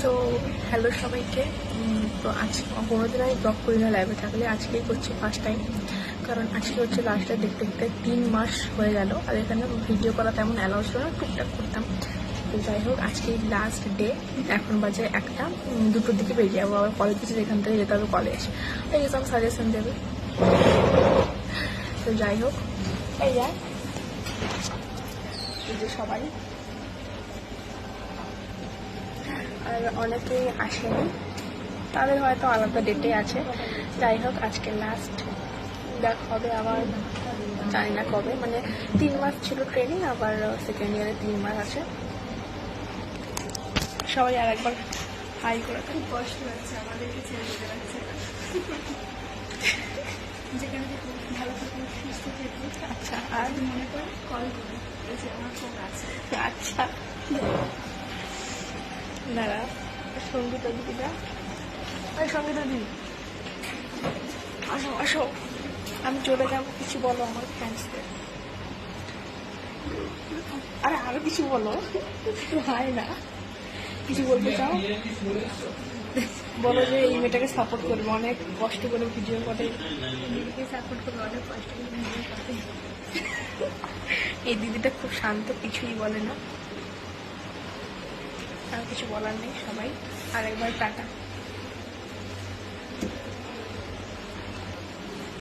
So hello সবাইকে। তো আজকে কোনোদিন আমি ব্লগ করি না লাইভে থাকলে, আজকেই করছি ফার্স্ট টাইম। কারণ আজকে হচ্ছে লাস্টে দেখতে দেখতে 3 মাস হয়ে গেল, আর এখানে ভিডিও করা তেমন অ্যালাউ ছিল না, টুকটাক করতাম। তো যাই হোক, আজকেই লাস্ট ডে। এখন বাজে 1টা, 2টোর দিকে বেরিয়ে যাবো আবার কলেজ থেকে, যেখান থেকে যেতে হবে কলেজ। এক্সাম সাজেশন দেবে। তো যাই হোক, এই যায় এই যে সবাই, আর অনেকেই আসেনি, তাদের হয়তো আলাদা ডেটে আছে। যাই হোক, আজকে লাস্ট, দেখা হবে আবার জানি না কবে। মানে 3 মাস ছিল ট্রেনিং, আবার সেকেন্ড ইয়ারে 3 মাস আছে। সবাই আর একবার হাই করে। খুব কষ্ট লাগছে, আমাদেরকে ছেড়ে যেতে লাগছে না। যেখানে ভালো থাকুন, সুস্থ থাকুন। আচ্ছা, আর আর মনে করে কল করুন, এই যে আমার ফোন আছে। আচ্ছা, দাঁড়া, সঙ্গীতা দিদিটা, আর সঙ্গীতা দিদি আসো আসো, আমি চলে যাবো। কিছু বলো আমার ফ্যান্সদের। আরে আরো কিছু বলো, হয় না, কিছু বলতে চাও? বলো যে এই মেয়েটাকে সাপোর্ট করবে, অনেক কষ্ট করে ভিডিও করে। দিদিকে সাপোর্ট করবে, অনেক কষ্ট করে ভিডিও করতে। এই দিদিটা খুব শান্ত, কিছুই বলে না। আর কিছু বলার নেই, সবাই আরেকবার টাটা।